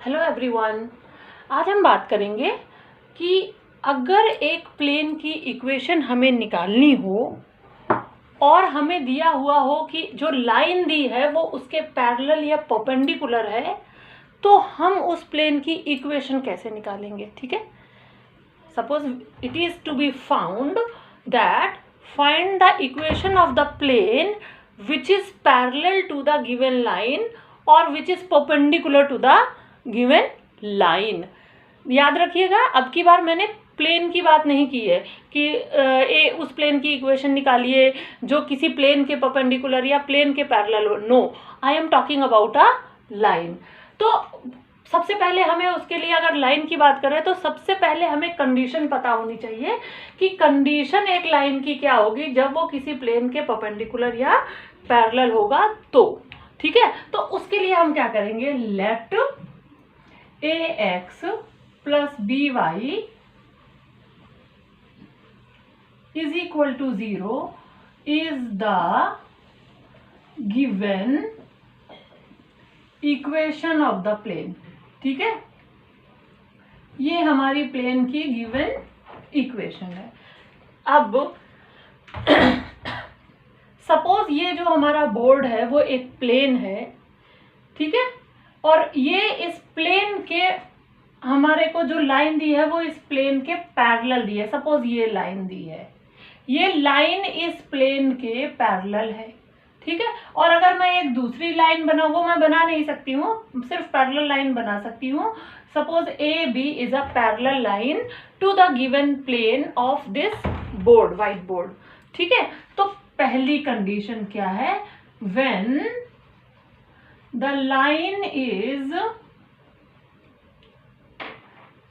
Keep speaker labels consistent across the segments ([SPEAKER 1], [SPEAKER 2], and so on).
[SPEAKER 1] Hello everyone. आज हम बात करेंगे कि अगर एक प्लेन की इक्वेशन हमें निकालनी हो और हमें दिया हुआ हो कि जो लाइन दी है वो उसके पैरेलल या परपेंडिकुलर है, तो हम उस प्लेन की इक्वेशन कैसे निकालेंगे। ठीक है, suppose it is to be found that find the equation of the plane which is parallel to the given line और which is perpendicular to the given line. याद रखिएगा, अब की बार मैंने प्लेन की बात नहीं की है कि उस प्लेन की इक्वेशन निकालिए जो किसी प्लेन के परपेंडिकुलर या प्लेन के पैरेलल हो। No, I am talking about a line. तो सबसे पहले हमें उसके लिए, अगर लाइन की बात करें तो सबसे पहले हमें कंडीशन पता होनी चाहिए कि कंडीशन एक लाइन की क्या होगी जब वो किसी प्लेन के परपेंडिकुलर या पैरेलल होगा तो। ठीक है, तो उसके लिए हम क्या करेंगे, late ax plus by is equal to 0 is the given equation of the plane। ठीक है, ये हमारी प्लेन की गिवन इक्वेशन है। अब सपोज ये जो हमारा बोर्ड है वो एक प्लेन है, ठीक है, और ये इस प्लेन के हमारे को जो लाइन दी है वो इस प्लेन के पैरेलल दी है। सपोज ये लाइन दी है, ये लाइन इस प्लेन के पैरेलल है। ठीक है, और अगर मैं एक दूसरी लाइन बनाऊँ, वो मैं बना नहीं सकती हूँ, सिर्फ पैरेलल लाइन बना सकती हूँ। Suppose A B is a parallel line to the given plane of this board, white board. ठीक है, तो पहली कंडीशन क्या है, when the line is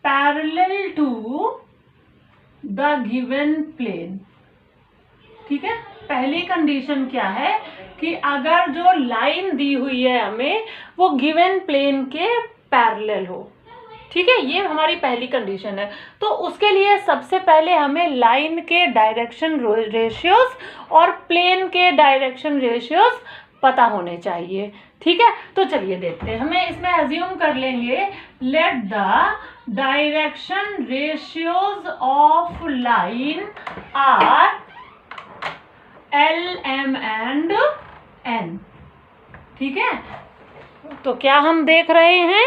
[SPEAKER 1] parallel to the given plane। ठीक है, पहली कंडीशन क्या है कि अगर जो लाइन दी हुई है हमें वो गिवन प्लेन के पैरेलल हो। ठीक है, ये हमारी पहली कंडीशन है। तो उसके लिए सबसे पहले हमें लाइन के डायरेक्शन रेशियोज और प्लेन के डायरेक्शन रेशियोज पता होने चाहिए। ठीक है, तो चलिए देखते हैं। हमें इसमें अज्यूम कर लेंगे, let the direction ratios of line are l m and n. ठीक है, तो क्या हम देख रहे हैं,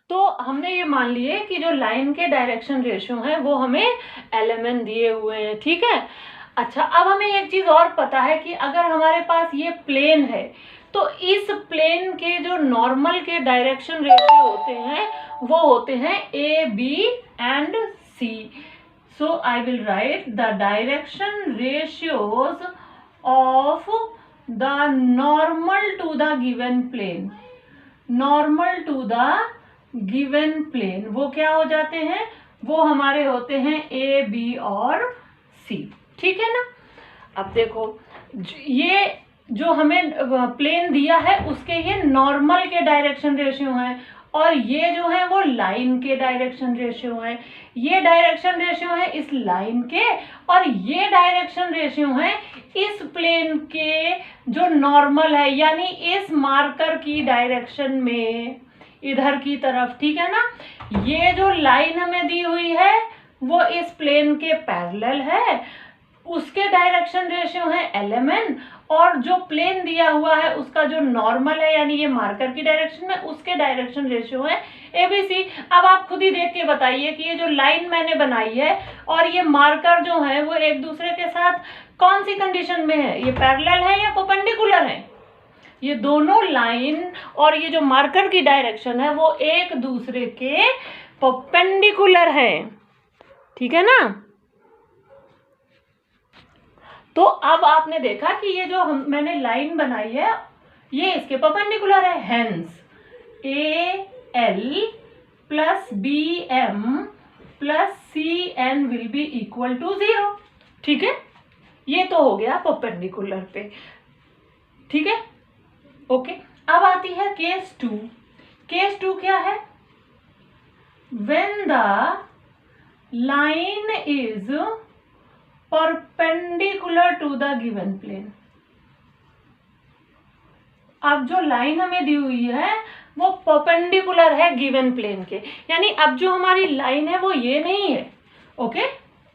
[SPEAKER 1] तो हमने ये मान लिए कि जो लाइन के डायरेक्शन रेशियो हैं वो हमें एलएमएन दिए हुए हैं। ठीक है, अच्छा, अब हमें एक चीज और पता है कि अगर हमारे पास ये प्लेन है तो इस प्लेन के जो नॉर्मल के डायरेक्शन रेशियो होते हैं वो होते हैं a b and c. So I will write the direction ratios of the normal to the given plane, normal to the given plane, वो क्या हो जाते हैं, वो हमारे होते हैं ए बी और सी। ठीक है ना। अब देखो, ये जो हमें प्लेन दिया है उसके ये नॉर्मल के डायरेक्शन रेशियो हैं और ये जो है वो लाइन के डायरेक्शन रेशियो हैं। ये डायरेक्शन रेशियो है इस लाइन के और ये डायरेक्शन रेशियो है इस प्लेन के जो नॉर्मल है, यानी इस मार्कर की डायरेक्शन में, इधर की तरफ। ठीक है ना, ये जो लाइन हमें दी हुई है वो इस प्लेन के पैरेलल है, उसके डायरेक्शन रेशियो है एलएमएन, और जो प्लेन दिया हुआ है उसका जो नॉर्मल है यानी ये मार्कर की डायरेक्शन में, उसके डायरेक्शन रेशियो है एबीसी। अब आप खुद ही देख के बताइए कि ये जो लाइन मैंने बनाई है और ये मार्कर जो है वो एक दूसरे के साथ कौन सी कंडीशन में है, ये पैरेलल है या परपेंडिकुलर है। ये दोनों लाइन और ये जो मार्कर की डायरेक्शन है वो एक दूसरे के परपेंडिकुलर है। ठीक है ना। तो अब आपने देखा कि ये जो मैंने लाइन बनाई है ये इसके परपेंडिकुलर है, hence a l plus b m plus c n will be equal to 0। ठीक है, ये तो हो गया परपेंडिकुलर पे। ठीक है, ओके। अब आती है केस 2। केस 2 क्या है, when the line is perpendicular to the given plane. अब जो लाइन हमें दी हुई है वो परपेंडिकुलर है गिवन प्लेन के। यानी अब जो हमारी लाइन है वो ये नहीं है, ओके।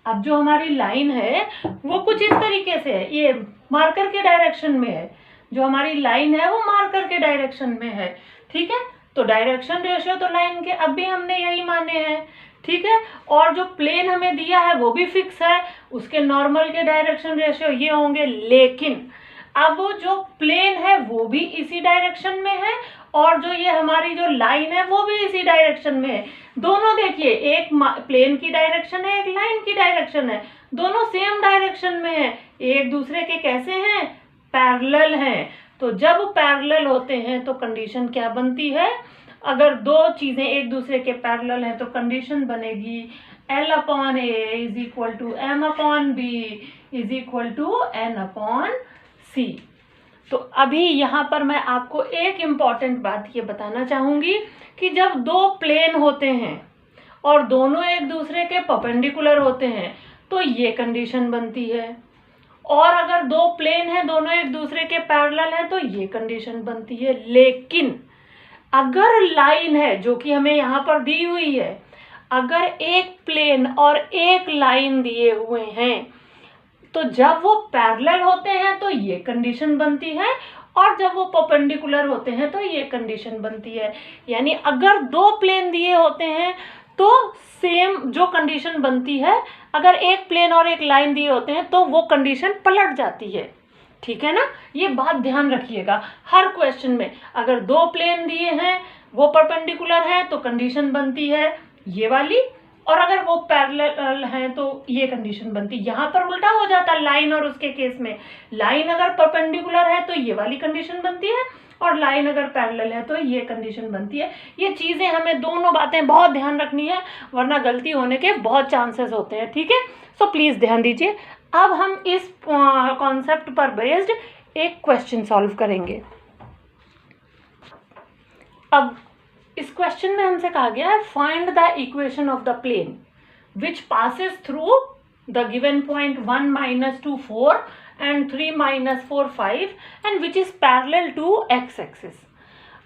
[SPEAKER 1] अब जो हमारी लाइन है वो कुछ इस तरीके से है, ये मार्कर के डायरेक्शन में है। जो हमारी लाइन है वो मार्कर के डायरेक्शन में है, ठीक है। तो डायरेक्शन रेशियो तो लाइन के अब भी हमने यही माने हैं, ठीक है। और जो प्लेन हमें दिया है वो भी फिक्स है, उसके नॉर्मल के डायरेक्शन रेशियो ये होंगे। लेकिन अब जो प्लेन है वो भी इसी डायरेक्शन में है और जो ये हमारी जो लाइन है वो भी इसी डायरेक्शन में है। दोनों देखिए, एक प्लेन की डायरेक्शन है, एक लाइन की डायरेक्शन है, दोनों सेम डायरेक्शन में है, एक दूसरे के कैसे हैं, पैरेलल हैं। तो जब पैरेलल होते हैं तो कंडीशन क्या बनती है, अगर दो चीजें एक दूसरे के पैरेलल हैं तो कंडीशन बनेगी L/A is equal to M/B is equal to N/C। तो अभी यहाँ पर मैं आपको एक इम्पॉर्टेंट बात ये बताना चाहूँगी कि जब दो प्लेन होते हैं और दोनों एक दूसरे के परपेंडिकुलर होते हैं तो ये कंडीशन बनती है, और अगर दो प्लेन हैं दोनों एक दूसरे के पैरेलल हैं तो ये कंडीशन बनती है। लेकिन अगर लाइन है जो कि हमें यहाँ पर दी हुई है, अगर एक प्लेन और एक लाइन दिए हुए हैं तो जब वो पैरेलल होते हैं तो ये कंडीशन बनती है, और जब वो परपेंडिकुलर होते हैं तो ये कंडीशन बनती है। यानी अगर दो प्लेन दिए होते हैं तो सेम जो कंडीशन बनती है, अगर एक प्लेन और एक लाइन दिए होते हैं तो वो कंडीशन पलट जाती है, ठीक है ना। ये बात ध्यान रखिएगा हर क्वेश्चन में, अगर दो प्लेन दिए हैं वो परपेंडिकुलर है तो कंडीशन बनती है ये वाली, और अगर वो पैरेलल हैं तो ये कंडीशन बनती है। यहाँ पर उल्टा हो जाता है लाइन और उसके केस में, लाइन अगर परपेंडिकुलर है तो ये वाली कंडीशन बनती है, और लाइन अगर पैरेलल है तो ये कंडीशन बनती है। ये चीज़ें हमें दोनों बातें बहुत ध्यान रखनी है, वरना गलती होने के बहुत चांसेस होते हैं, ठीक है। सो प्लीज़ ध्यान दीजिए। अब हम इस कॉन्सेप्ट पर बेस्ड एक क्वेश्चन सॉल्व करेंगे। अब इस क्वेश्चन में हमसे कहा गया है find the equation of the plane which passes through the given point 1 - 2 4 and 3 - 4 5 and which is parallel to x axis।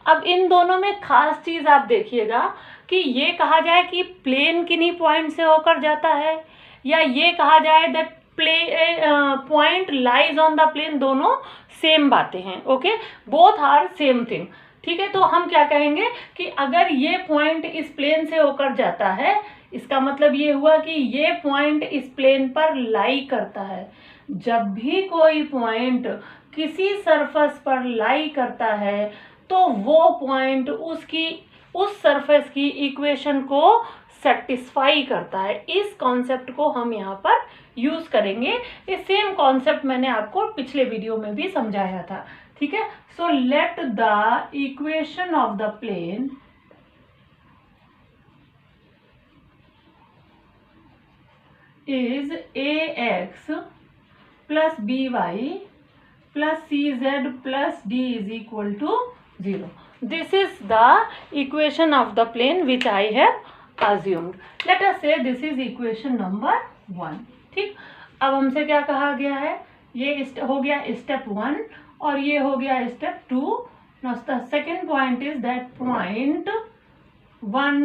[SPEAKER 1] अब इन दोनों में खास चीज आप देखिएगा कि ये कहा जाए कि प्लेन किन्हीं पॉइंट से होकर जाता है, या ये कहा जाए that point lies on the plane, दोनों सेम बातें हैं, okay, both are same thing, ठीक है। तो हम क्या कहेंगे कि अगर ये पॉइंट इस प्लेन से होकर जाता है, इसका मतलब ये हुआ कि ये पॉइंट इस प्लेन पर लाई करता है। जब भी कोई पॉइंट किसी सरफेस पर लाई करता है तो वो पॉइंट उस सरफेस की इक्वेशन को सेटिस्फाई करता है। इस कॉन्सेप्ट को हम यहाँ पर यूज करेंगे। ये सेम कॉन्सेप्ट मैंने आपको पिछले वीडियो में भी समझाया था, ठीक है। So let the equation of the plane is ax plus by plus cz plus d is equal to 0. This is the equation of the plane which I have assumed. Let us say this is equation number 1. ठीक, अब हमसे क्या कहा गया है, ये हो गया step 1 और ये हो गया step 2. Now the second point is that point 1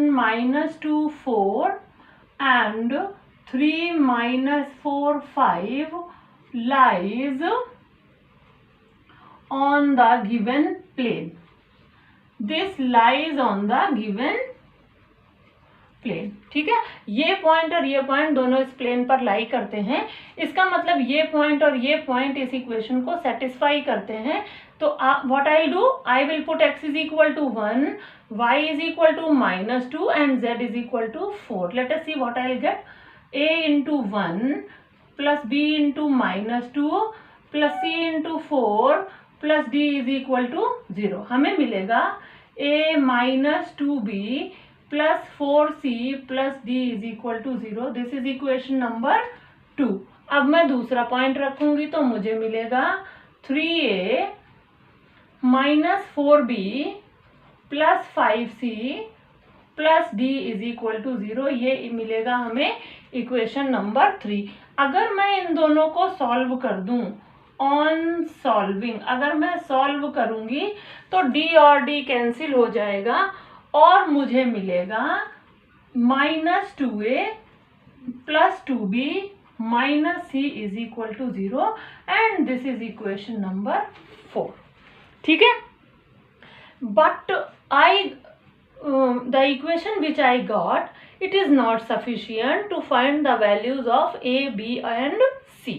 [SPEAKER 1] - 2 4 and 3 - 4 5 lies on the given plane. This lies on the given plane, ठीक है। ये पॉइंट और ये पॉइंट दोनों इस प्लेन पर लाई करते हैं। इसका मतलब ये पॉइंट और ये पॉइंट इस इक्वेशन को सेटिस्फाई करते हैं। तो what I will do, I will put x is equal to 1, y is equal to -2 and z is equal to 4. Let us see what I will get. a into 1 plus b into -2 plus c into 4 plus d is equal to 0. हमें मिलेगा a - 2b plus 4c plus d is equal to 0. This is equation number 2. अब मैं दूसरा point रखूंगी तो मुझे मिलेगा 3a - 4b plus 5c plus d is equal to 0. ये मिलेगा हमें इक्वेशन नंबर 3. अगर मैं इन दोनों को सॉल्व कर दूं ऑन सॉल्विंग, अगर मैं सॉल्व करूंगी तो डी और डी कैंसिल हो जाएगा और मुझे मिलेगा -2a + 2b - c = 0 and this is equation number 4। ठीक है, but the equation which I got, it is not sufficient to find the values of a, b and c।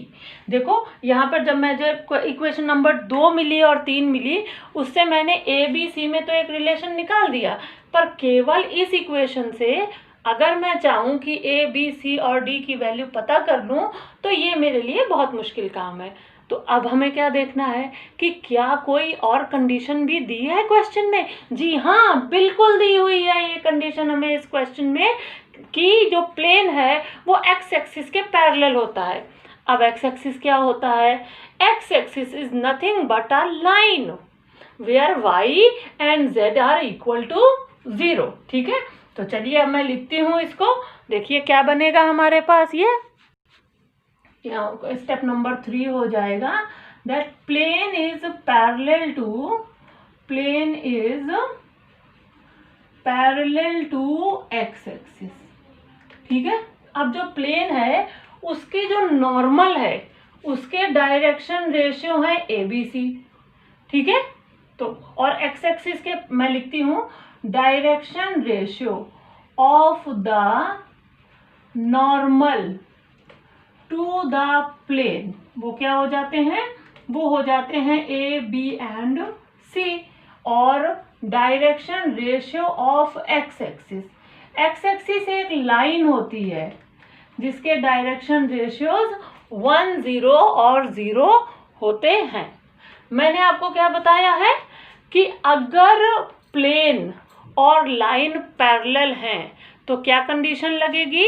[SPEAKER 1] देखो यहाँ पर जब मैं जो इक्वेशन नंबर 2 मिली और 3 मिली, उससे मैंने a b c में तो एक रिलेशन निकाल दिया, पर केवल इस इक्वेशन से अगर मैं चाहूँ कि a b c और d की वैल्यू पता कर लूँ तो ये मेरे लिए बहुत मुश्किल काम है। तो अब हमें क्या देखना है कि क्या कोई और कंडीशन भी दी है क्वेश्चन में। जी हाँ, बिल्कुल दी हुई है ये कंडीशन हमें इस क्वेश्चन में कि जो प्लेन है वो एक्स एक्सिस के पैरेलल होता है। अब एक्स एक्सिस क्या होता है? X axis is nothing but a line where y and z are equal to 0। ठीक है, तो चलिए अब मैं लिखती हूँ इसको। देखिए क्या बनेगा हमारे पास, ये स्टेप नंबर 3 हो जाएगा that plane is parallel to x axis. ठीक है, अब जो प्लेन है उसकी जो नॉर्मल है उसके डायरेक्शन रेशियो है ABC। ठीक है, तो और एक्स एक्सिस के मैं लिखती हूँ direction ratio of the normal to the plane, वो क्या हो जाते हैं? वो हो जाते हैं A, B एंड C। और direction ratio of x axis, x axis एक लाइन होती है जिसके डायरेक्शन रेशियोज 1, 0 और 0 होते हैं। मैंने आपको क्या बताया है कि अगर प्लेन और लाइन पैरेलल हैं तो क्या कंडीशन लगेगी?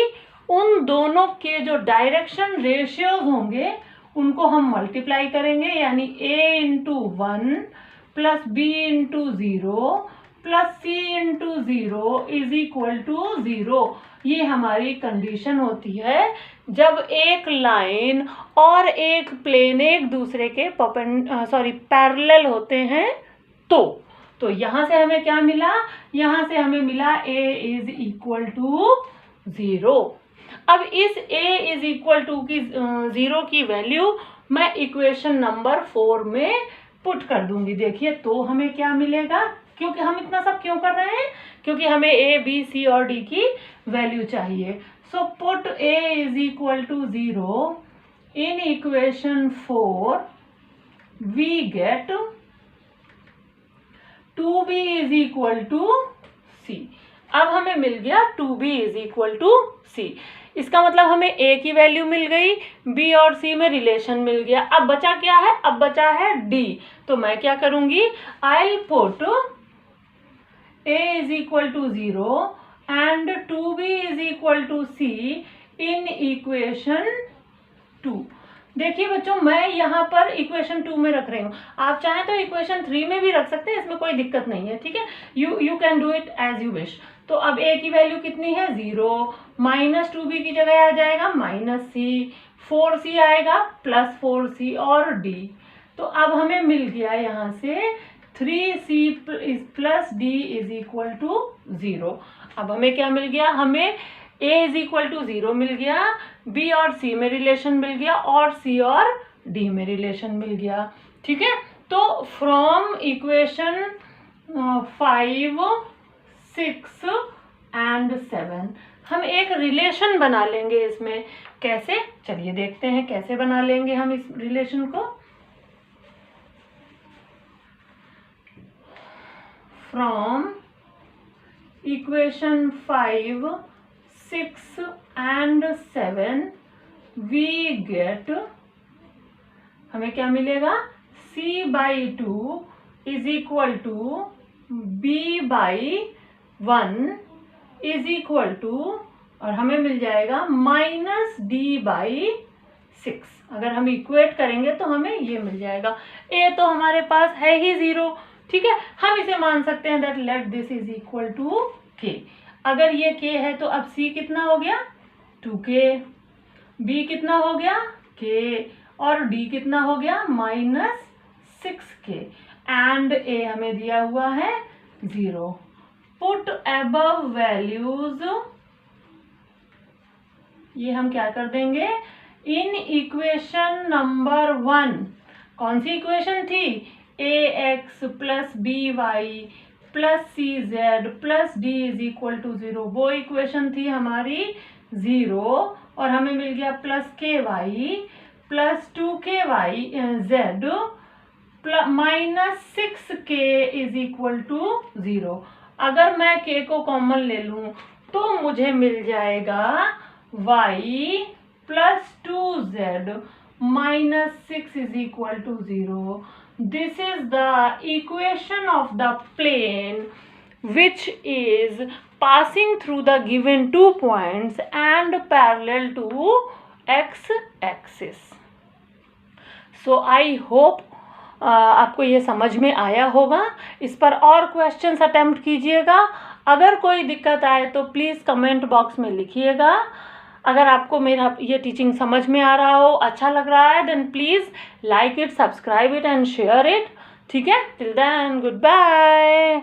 [SPEAKER 1] उन दोनों के जो डायरेक्शन रेशियोज होंगे उनको हम मल्टीप्लाई करेंगे, यानी a × 1 + b × 0 + c × 0 = 0। ये हमारी कंडीशन होती है जब एक लाइन और एक प्लेन एक दूसरे के पैरेलल होते हैं। तो यहाँ से हमें क्या मिला? यहाँ से हमें मिला a = 0। अब इस a = 0 की वैल्यू मैं इक्वेशन नंबर 4 में पुट कर दूंगी। देखिए तो हमें क्या मिलेगा, क्योंकि हम इतना सब क्यों कर रहे हैं? क्योंकि हमें a, b, c और d की वैल्यू चाहिए। So put a = 0 in equation 4 we get 2b = c। अब हमें मिल गया 2b = c। इसका मतलब हमें a की वैल्यू मिल गई, b और c में रिलेशन मिल गया। अब बचा क्या है? अब बचा है d। तो मैं क्या करूंगी? I put a = 0 and 2b = c in equation 2। देखिए बच्चों, मैं यहाँ पर इक्वेशन 2 में रख रही हूँ, आप चाहें तो इक्वेशन 3 में भी रख सकते हैं, इसमें कोई दिक्कत नहीं है। ठीक है, you can do it as you wish. तो अब a की वैल्यू कितनी है? 0, -2b की जगह आ जाएगा -c, 4c आएगा +4c और d। तो अब हमें मिल गया यहाँ से 3c + d = 0। अब हमें क्या मिल गया? हमें a = 0 मिल गया, b और c में रिलेशन मिल गया और c और d में रिलेशन मिल गया। ठीक है, तो फ्रॉम इक्वेशन 5, 6 एंड 7 हम एक रिलेशन बना लेंगे इसमें। कैसे? चलिए देखते हैं कैसे बना लेंगे हम इस रिलेशन को। From equation 5, 6 and 7 we get, हमें क्या मिलेगा? c/2 = b/1 और हमें मिल जाएगा -d/6। अगर हम इक्वेट करेंगे तो हमें ये मिल जाएगा। a तो हमारे पास है ही 0। ठीक है, हम इसे मान सकते हैं दैट लेट दिस = k। अगर ये k है तो अब c कितना हो गया? 2k, b कितना हो गया? k, और d कितना हो गया -6k एंड a हमें दिया हुआ है 0। पुट अबव वैल्यूज, ये हम क्या कर देंगे इन इक्वेशन नंबर 1। कौन सी इक्वेशन थी ax plus by plus cz plus d is equal to 0, वो इक्वेशन थी हमारी 0 और हमें मिल गया plus ky plus 2ky z minus 6k is equal to 0। अगर मैं k को कॉमन ले लूं तो मुझे मिल जाएगा y plus 2z minus 6 is equal to 0। This is the equation of the plane which is passing through the given 2 points and parallel to x-axis. So I hope आपको ये समझ में आया होगा। इस पर और क्वेश्चंस अटेम्प्ट कीजिएगा। अगर कोई दिक्कत आए तो प्लीज़ कमेंट बॉक्स में लिखिएगा। अगर आपको मेरा ये टीचिंग समझ में आ रहा हो, अच्छा लग रहा है, then please like it, subscribe it and share it. ठीक है, टिल देन गुड बाय।